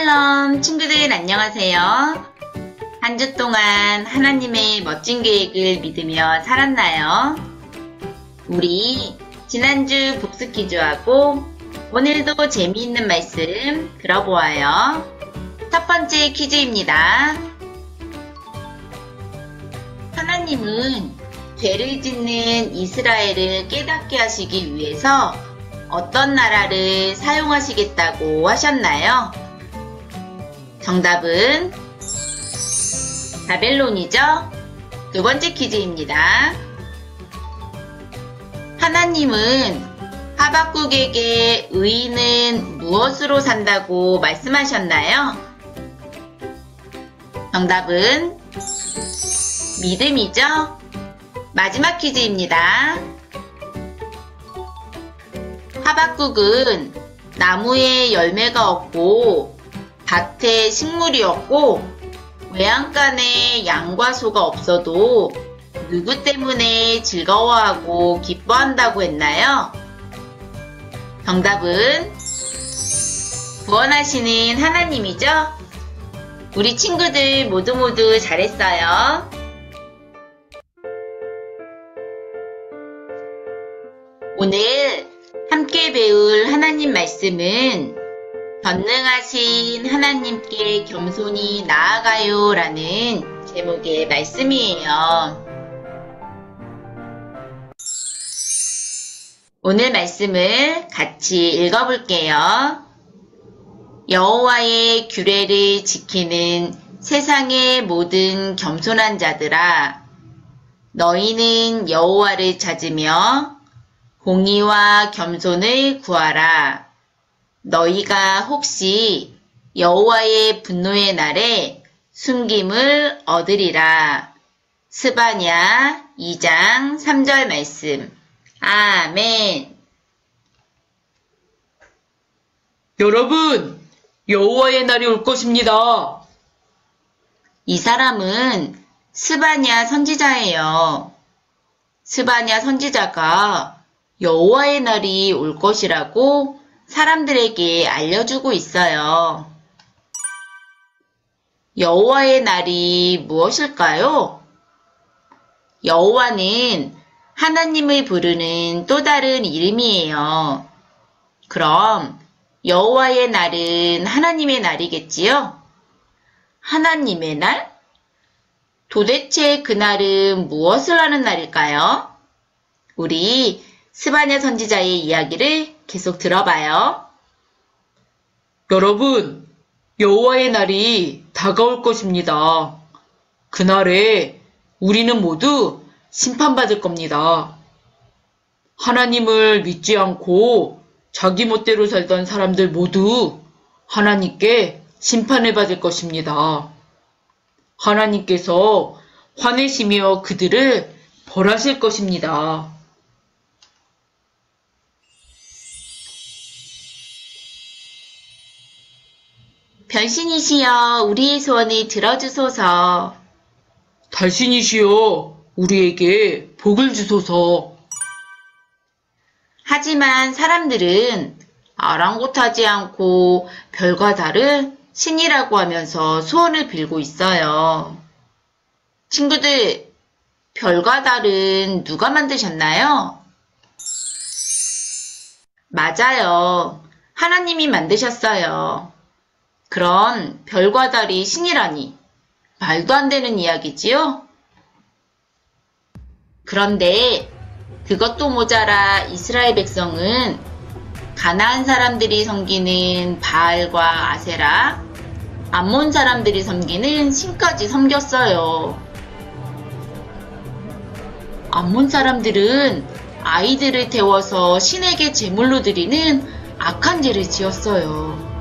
샬롬 친구들 안녕하세요. 한 주 동안 하나님의 멋진 계획을 믿으며 살았나요? 우리 지난주 복습 퀴즈하고 오늘도 재미있는 말씀 들어보아요. 첫 번째 퀴즈입니다. 하나님은 죄를 짓는 이스라엘을 깨닫게 하시기 위해서 어떤 나라를 사용하시겠다고 하셨나요? 정답은 바벨론이죠? 두 번째 퀴즈입니다. 하나님은 하박국에게 의인은 무엇으로 산다고 말씀하셨나요? 정답은 믿음이죠? 마지막 퀴즈입니다. 하박국은 나무에 열매가 없고 밭에 식물이 없고 외양간에 양과 소가 없어도 누구 때문에 즐거워하고 기뻐한다고 했나요? 정답은 구원하시는 하나님이죠? 우리 친구들 모두 잘했어요. 오늘 함께 배울 하나님 말씀은 전능하신 하나님께 겸손히 나아가요 라는 제목의 말씀이에요. 오늘 말씀을 같이 읽어볼게요. 여호와의 규례를 지키는 세상의 모든 겸손한 자들아, 너희는 여호와를 찾으며 공의와 겸손을 구하라. 너희가 혹시 여호와의 분노의 날에 숨김을 얻으리라. 스바냐 2장 3절 말씀. 아멘. 여러분, 여호와의 날이 올 것입니다. 이 사람은 스바냐 선지자예요. 스바냐 선지자가 여호와의 날이 올 것이라고 사람들에게 알려주고 있어요. 여호와의 날이 무엇일까요? 여호와는 하나님을 부르는 또 다른 이름이에요. 그럼 여호와의 날은 하나님의 날이겠지요? 하나님의 날? 도대체 그날은 무엇을 하는 날일까요? 우리 스바냐 선지자의 이야기를 계속 들어봐요. 여러분, 여호와의 날이 다가올 것입니다. 그날에 우리는 모두 심판받을 겁니다. 하나님을 믿지 않고 자기 멋대로 살던 사람들 모두 하나님께 심판을 받을 것입니다. 하나님께서 화내시며 그들을 벌하실 것입니다. 변신이시여 우리의 소원을 들어주소서. 달신이시여 우리에게 복을 주소서. 하지만 사람들은 아랑곳하지 않고 별과 달을 신이라고 하면서 소원을 빌고 있어요. 친구들, 별과 달은 누가 만드셨나요? 맞아요. 하나님이 만드셨어요. 그런 별과 달이 신이라니 말도 안 되는 이야기지요? 그런데 그것도 모자라 이스라엘 백성은 가나안 사람들이 섬기는 바알과 아세라, 암몬 사람들이 섬기는 신까지 섬겼어요. 암몬 사람들은 아이들을 태워서 신에게 제물로 드리는 악한 죄를 지었어요.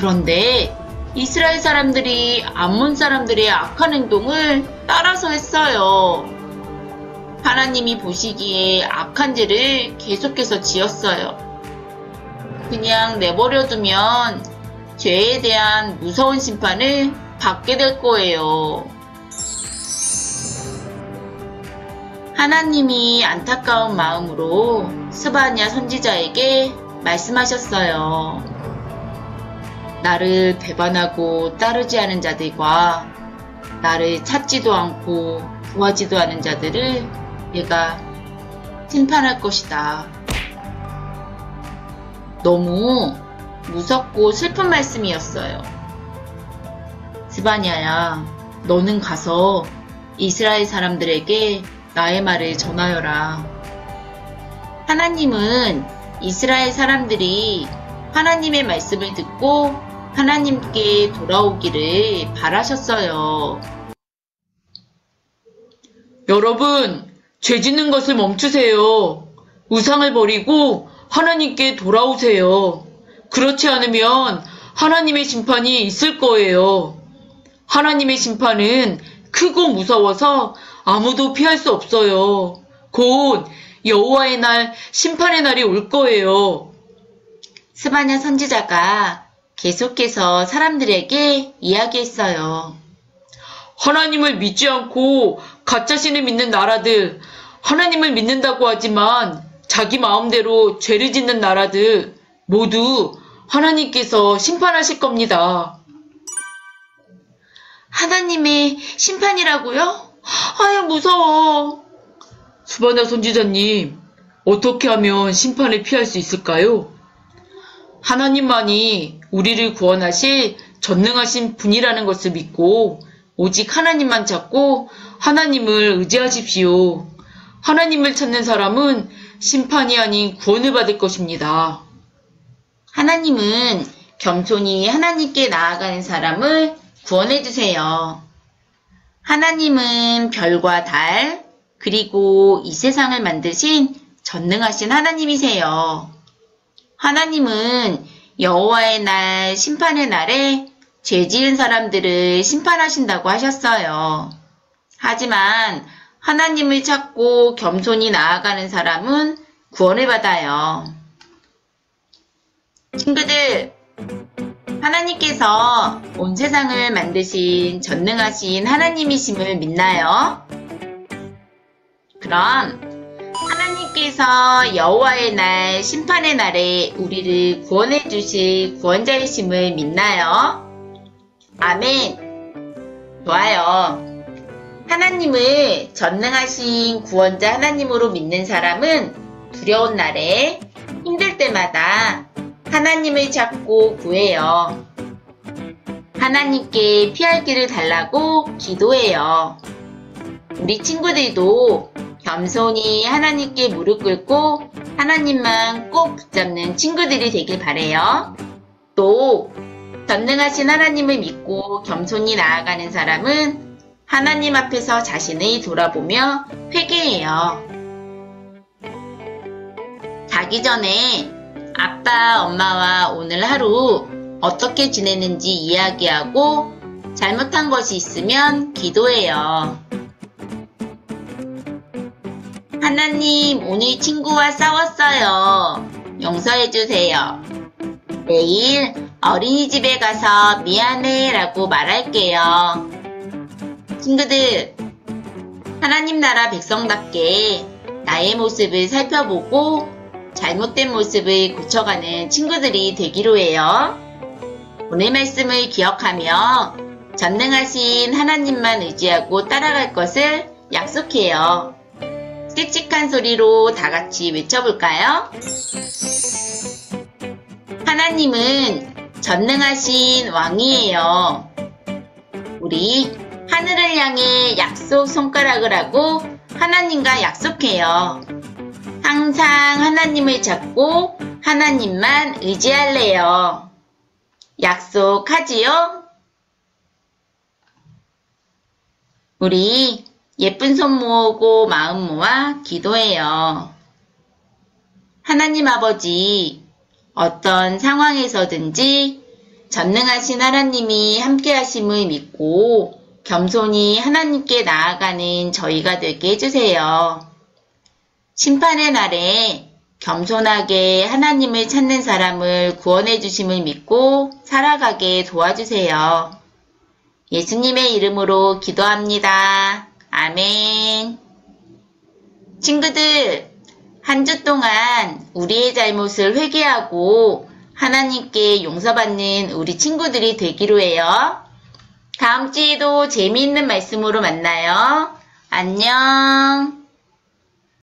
그런데 이스라엘 사람들이 암몬 사람들의 악한 행동을 따라서 했어요. 하나님이 보시기에 악한 죄를 계속해서 지었어요. 그냥 내버려두면 죄에 대한 무서운 심판을 받게 될 거예요. 하나님이 안타까운 마음으로 스바냐 선지자에게 말씀하셨어요. 나를 배반하고 따르지 않은 자들과 나를 찾지도 않고 구하지도 않은 자들을 내가 심판할 것이다. 너무 무섭고 슬픈 말씀이었어요. 스바냐야, 너는 가서 이스라엘 사람들에게 나의 말을 전하여라. 하나님은 이스라엘 사람들이 하나님의 말씀을 듣고 하나님께 돌아오기를 바라셨어요. 여러분, 죄 짓는 것을 멈추세요. 우상을 버리고 하나님께 돌아오세요. 그렇지 않으면 하나님의 심판이 있을 거예요. 하나님의 심판은 크고 무서워서 아무도 피할 수 없어요. 곧 여호와의 날, 심판의 날이 올 거예요. 스바냐 선지자가 계속해서 사람들에게 이야기했어요. 하나님을 믿지 않고 가짜신을 믿는 나라들, 하나님을 믿는다고 하지만 자기 마음대로 죄를 짓는 나라들 모두 하나님께서 심판하실 겁니다. 하나님의 심판이라고요? 아유, 무서워. 스바냐 선지자님, 어떻게 하면 심판을 피할 수 있을까요? 하나님만이 우리를 구원하실 전능하신 분이라는 것을 믿고 오직 하나님만 찾고 하나님을 의지하십시오. 하나님을 찾는 사람은 심판이 아닌 구원을 받을 것입니다. 하나님은 겸손히 하나님께 나아가는 사람을 구원해 주세요. 하나님은 별과 달, 그리고 이 세상을 만드신 전능하신 하나님이세요. 하나님은 여호와의 날, 심판의 날에 죄 지은 사람들을 심판하신다고 하셨어요. 하지만 하나님을 찾고 겸손히 나아가는 사람은 구원을 받아요. 친구들, 하나님께서 온 세상을 만드신 전능하신 하나님이심을 믿나요? 그럼 하나님께서 여호와의 날, 심판의 날에 우리를 구원해 주실 구원자이심을 믿나요? 아멘. 좋아요. 하나님을 전능하신 구원자 하나님으로 믿는 사람은 두려운 날에 힘들 때마다 하나님을 찾고 구해요. 하나님께 피할 길을 달라고 기도해요. 우리 친구들도 겸손히 하나님께 무릎 꿇고 하나님만 꼭 붙잡는 친구들이 되길 바래요. 또 전능하신 하나님을 믿고 겸손히 나아가는 사람은 하나님 앞에서 자신을 돌아보며 회개해요. 자기 전에 아빠, 엄마와 오늘 하루 어떻게 지내는지 이야기하고 잘못한 것이 있으면 기도해요. 하나님, 오늘 친구와 싸웠어요. 용서해주세요. 내일 어린이집에 가서 미안해 라고 말할게요. 친구들, 하나님 나라 백성답게 나의 모습을 살펴보고 잘못된 모습을 고쳐가는 친구들이 되기로 해요. 오늘 말씀을 기억하며 전능하신 하나님만 의지하고 따라갈 것을 약속해요. 씩씩한 소리로 다 같이 외쳐볼까요? 하나님은 전능하신 왕이에요. 우리 하늘을 향해 약속 손가락을 하고 하나님과 약속해요. 항상 하나님을 찾고 하나님만 의지할래요. 약속하지요? 우리 예쁜 손 모으고 마음 모아 기도해요. 하나님 아버지, 어떤 상황에서든지 전능하신 하나님이 함께 하심을 믿고 겸손히 하나님께 나아가는 저희가 되게 해주세요. 심판의 날에 겸손하게 하나님을 찾는 사람을 구원해 주심을 믿고 살아가게 도와주세요. 예수님의 이름으로 기도합니다. 아멘. 친구들, 한 주 동안 우리의 잘못을 회개하고 하나님께 용서받는 우리 친구들이 되기로 해요. 다음 주에도 재미있는 말씀으로 만나요. 안녕.